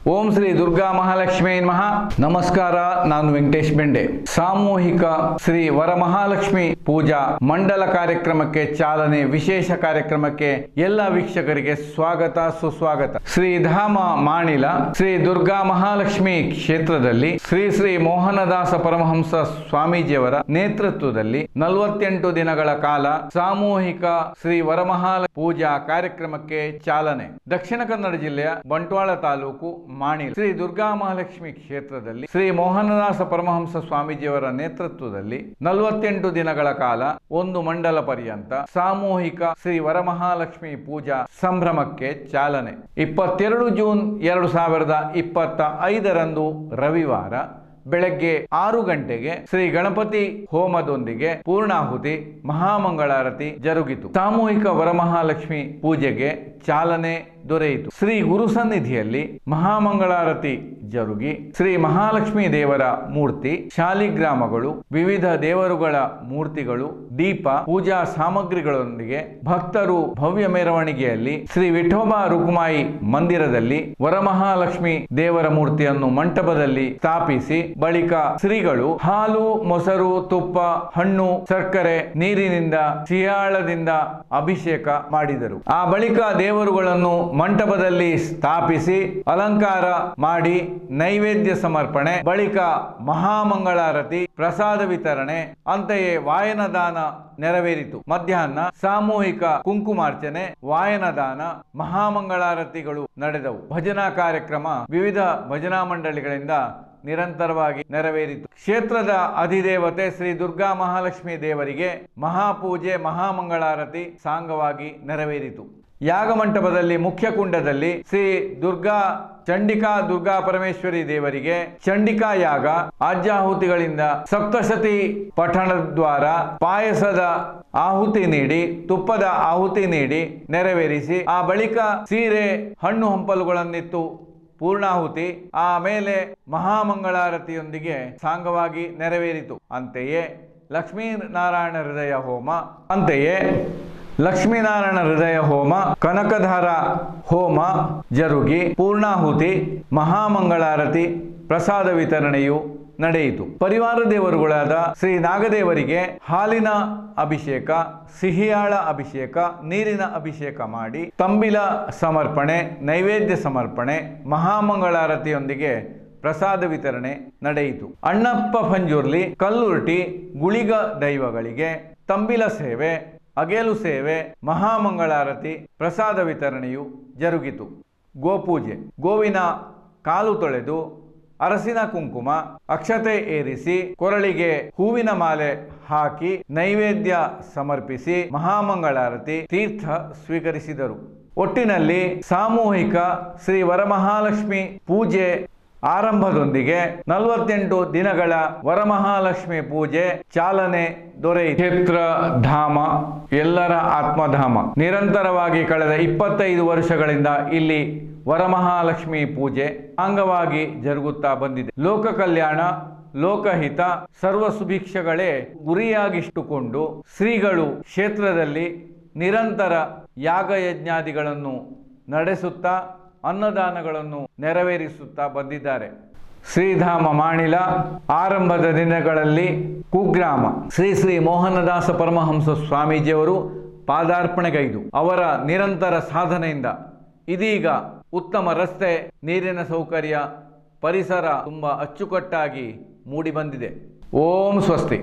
ಓಂ ಶ್ರೀ ದುರ್ಗಾ ಮಹಾಲಕ್ಷ್ಮೀ ನಮಃ. ನಮಸ್ಕಾರ, ನಾನು ವೆಂಕಟೇಶ್ ಬೆಂಡೆ. ಸಾಮೂಹಿಕ ಶ್ರೀ ವರಮಹಾಲಕ್ಷ್ಮಿ ಪೂಜಾ ಮಂಡಲ ಕಾರ್ಯಕ್ರಮಕ್ಕೆ ಚಾಲನೆ. ವಿಶೇಷ ಕಾರ್ಯಕ್ರಮಕ್ಕೆ ಎಲ್ಲ ವೀಕ್ಷಕರಿಗೆ ಸ್ವಾಗತ ಸುಸ್ವಾಗತ. ಶ್ರೀಧಾಮ ಮಾಣಿಲ ಶ್ರೀ ದುರ್ಗಾ ಮಹಾಲಕ್ಷ್ಮಿ ಕ್ಷೇತ್ರದಲ್ಲಿ ಶ್ರೀ ಶ್ರೀ ಮೋಹನದಾಸ ಪರಮಹಂಸ ಸ್ವಾಮೀಜಿಯವರ ನೇತೃತ್ವದಲ್ಲಿ 48 ದಿನಗಳ ಕಾಲ ಸಾಮೂಹಿಕ ಶ್ರೀ ವರಮಹಾಲಕ್ಷ್ಮಿ ಪೂಜಾ ಕಾರ್ಯಕ್ರಮಕ್ಕೆ ಚಾಲನೆ. ದಕ್ಷಿಣ ಕನ್ನಡ ಜಿಲ್ಲೆಯ ಬಂಟ್ವಾಳ ತಾಲೂಕು ಮಾಣಿಲ ಶ್ರೀ ದುರ್ಗಾ ಮಹಾಲಕ್ಷ್ಮಿ ಕ್ಷೇತ್ರದಲ್ಲಿ ಶ್ರೀ ಮೋಹನದಾಸ ಪರಮಹಂಸ ಸ್ವಾಮೀಜಿಯವರ ನೇತೃತ್ವದಲ್ಲಿ 48 ದಿನಗಳ ಕಾಲ ಒಂದು ಮಂಡಲ ಪರ್ಯಂತ ಸಾಮೂಹಿಕ ಶ್ರೀ ವರಮಹಾಲಕ್ಷ್ಮಿ ಪೂಜಾ ಸಂಭ್ರಮಕ್ಕೆ ಚಾಲನೆ. 22 ಜೂನ್ 2025 ರವಿವಾರ ಬೆಳಗ್ಗೆ 6 ಗಂಟೆಗೆ ಶ್ರೀ ಗಣಪತಿ ಹೋಮದೊಂದಿಗೆ ಪೂರ್ಣಾಹುತಿ ಮಹಾಮಂಗಳಾರತಿ ಜರುಗಿತು. ಸಾಮೂಹಿಕ ವರಮಹಾಲಕ್ಷ್ಮಿ ಪೂಜೆಗೆ ಚಾಲನೆ ದೊರೆಯಿತು. ಶ್ರೀ ಗುರು ಸನ್ನಿಧಿಯಲ್ಲಿ ಮಹಾಮಂಗಳಾರತಿ ಜರುಗಿ ಶ್ರೀ ಮಹಾಲಕ್ಷ್ಮಿ ದೇವರ ಮೂರ್ತಿ, ಶಾಲಿಗ್ರಾಮಗಳು, ವಿವಿಧ ದೇವರುಗಳ ಮೂರ್ತಿಗಳು, ದೀಪ, ಪೂಜಾ ಸಾಮಗ್ರಿಗಳೊಂದಿಗೆ ಭಕ್ತರು ಭವ್ಯ ಮೆರವಣಿಗೆಯಲ್ಲಿ ಶ್ರೀ ವಿಠೋಬಾ ರುಕ್ಮಾಯಿ ಮಂದಿರದಲ್ಲಿ ವರಮಹಾಲಕ್ಷ್ಮಿ ದೇವರ ಮೂರ್ತಿಯನ್ನು ಮಂಟಪದಲ್ಲಿ ಸ್ಥಾಪಿಸಿ ಬಳಿಕ ಶ್ರೀಗಳು ಹಾಲು, ಮೊಸರು, ತುಪ್ಪ, ಹಣ್ಣು, ಸಕ್ಕರೆ, ನೀರಿನಿಂದ, ಸಿಯಾಳದಿಂದ ಅಭಿಷೇಕ ಮಾಡಿದರು. ಆ ಬಳಿಕ ದೇವರುಗಳನ್ನು ಮಂಟಪದಲ್ಲಿ ಸ್ಥಾಪಿಸಿ ಅಲಂಕಾರ ಮಾಡಿ ನೈವೇದ್ಯ ಸಮರ್ಪಣೆ, ಬಳಿಕ ಮಹಾಮಂಗಳಾರತಿ, ಪ್ರಸಾದ ವಿತರಣೆ, ಅಂತೆಯೇ ವಾಯನದಾನ ನೆರವೇರಿತು. ಮಧ್ಯಾಹ್ನ ಸಾಮೂಹಿಕ ಕುಂಕುಮಾರ್ಚನೆ, ವಾಯನದಾನ, ಮಹಾಮಂಗಳಾರತಿಗಳು ನಡೆದವು. ಭಜನಾ ಕಾರ್ಯಕ್ರಮ ವಿವಿಧ ಭಜನಾ ಮಂಡಳಿಗಳಿಂದ ನಿರಂತರವಾಗಿ ನೆರವೇರಿತು. ಕ್ಷೇತ್ರದ ಅಧಿದೇವತೆ ಶ್ರೀ ದುರ್ಗಾ ಮಹಾಲಕ್ಷ್ಮಿ ದೇವರಿಗೆ ಮಹಾಪೂಜೆ, ಮಹಾಮಂಗಳಾರತಿ ಸಾಂಗವಾಗಿ ನೆರವೇರಿತು. ಯಾಗ ಮಂಟಪದಲ್ಲಿ ಮುಖ್ಯ ಕುಂಡದಲ್ಲಿ ಶ್ರೀ ದುರ್ಗಾ ಪರಮೇಶ್ವರಿ ದೇವರಿಗೆ ಚಂಡಿಕಾ ಯಾಗ, ಆಜ್ಯಾಹುತಿಗಳಿಂದ ಸಪ್ತಶತಿ ಪಠಣದ ದ್ವಾರ, ಪಾಯಸದ ಆಹುತಿ ನೀಡಿ, ತುಪ್ಪದ ಆಹುತಿ ನೀಡಿ ನೆರವೇರಿಸಿ ಆ ಬಳಿಕ ಸೀರೆ, ಹಣ್ಣು ಹಂಪಲುಗಳನ್ನಿತ್ತು ಪೂರ್ಣಾಹುತಿ, ಆಮೇಲೆ ಮಹಾಮಂಗಳಾರತಿಯೊಂದಿಗೆ ಸಾಂಗವಾಗಿ ನೆರವೇರಿತು. ಅಂತೆಯೇ ಲಕ್ಷ್ಮೀನಾರಾಯಣ ಹೃದಯ ಹೋಮ, ಕನಕಧಾರ ಹೋಮ ಜರುಗಿ ಪೂರ್ಣಾಹುತಿ, ಮಹಾಮಂಗಳಾರತಿ, ಪ್ರಸಾದ ವಿತರಣೆಯು ನಡೆಯಿತು. ಪರಿವಾರ ದೇವರುಗಳಾದ ಶ್ರೀ ನಾಗದೇವರಿಗೆ ಹಾಲಿನ ಅಭಿಷೇಕ, ಸಿಹಿಯಾಳ ಅಭಿಷೇಕ, ನೀರಿನ ಅಭಿಷೇಕ ಮಾಡಿ ತಂಬಿಲ ಸಮರ್ಪಣೆ, ನೈವೇದ್ಯ ಸಮರ್ಪಣೆ, ಮಹಾಮಂಗಳಾರತಿಯೊಂದಿಗೆ ಪ್ರಸಾದ ವಿತರಣೆ ನಡೆಯಿತು. ಅಣ್ಣಪ್ಪ ಪಂಜುರ್ಲಿ, ಕಲ್ಲುರ್ಟಿ, ಗುಳಿಗ ದೈವಗಳಿಗೆ ತಂಬಿಲ ಸೇವೆ, ಅಗೇಲು ಸೇವೆ, ಮಹಾಮಂಗಳಾರತಿ, ಪ್ರಸಾದ ವಿತರಣೆಯು ಜರುಗಿತು. ಗೋಪೂಜೆ, ಗೋವಿನ ಕಾಲು ತೊಳೆದು ಅರಸಿನ ಕುಂಕುಮ, ಅಕ್ಷತೆ ಏರಿಸಿ, ಕೊರಳಿಗೆ ಹೂವಿನ ಮಾಲೆ ಹಾಕಿ ನೈವೇದ್ಯ ಸಮರ್ಪಿಸಿ ಮಹಾಮಂಗಳಾರತಿ, ತೀರ್ಥ ಸ್ವೀಕರಿಸಿದರು. ಒಟ್ಟಿನಲ್ಲಿ ಸಾಮೂಹಿಕ ಶ್ರೀ ವರಮಹಾಲಕ್ಷ್ಮಿ ಪೂಜೆ ಆರಂಭದೊಂದಿಗೆ 48 ದಿನಗಳ ವರಮಹಾಲಕ್ಷ್ಮಿ ಪೂಜೆ ಚಾಲನೆ ದೊರೆಯಿತು. ಕ್ಷೇತ್ರ ಧಾಮ, ಎಲ್ಲರ ಆತ್ಮಧಾಮ. ನಿರಂತರವಾಗಿ ಕಳೆದ 25 ವರ್ಷಗಳಿಂದ ಇಲ್ಲಿ ವರಮಹಾಲಕ್ಷ್ಮಿ ಪೂಜೆ ಅಂಗವಾಗಿ ಜರುಗುತ್ತಾ ಬಂದಿದೆ. ಲೋಕ ಕಲ್ಯಾಣ, ಲೋಕಹಿತ, ಸರ್ವ ಸುಭಿಕ್ಷಗಳೇ ಗುರಿಯಾಗಿಟ್ಟುಕೊಂಡು ಶ್ರೀಗಳು ಕ್ಷೇತ್ರದಲ್ಲಿ ನಿರಂತರ ಯಾಗಯಜ್ಞಾದಿಗಳನ್ನು ನಡೆಸುತ್ತಾ ಅನ್ನದಾನಗಳನ್ನು ನೆರವೇರಿಸುತ್ತಾ ಬಂದಿದ್ದಾರೆ. ಶ್ರೀಧಾಮ ಮಾಣಿಲ ಆರಂಭದ ದಿನಗಳಲ್ಲಿ ಕುಗ್ರಾಮ ಶ್ರೀ ಶ್ರೀ ಮೋಹನದಾಸ ಪರಮಹಂಸ ಸ್ವಾಮೀಜಿಯವರು ಪಾದಾರ್ಪಣೆಗೈದು ಅವರ ನಿರಂತರ ಸಾಧನೆಯಿಂದ ಇದೀಗ ಉತ್ತಮ ರಸ್ತೆ, ನೀರಿನ ಸೌಕರ್ಯ, ಪರಿಸರ ತುಂಬ ಅಚ್ಚುಕಟ್ಟಾಗಿ ಮೂಡಿ ಬಂದಿದೆ. ಓಂ ಸ್ವಸ್ತಿ.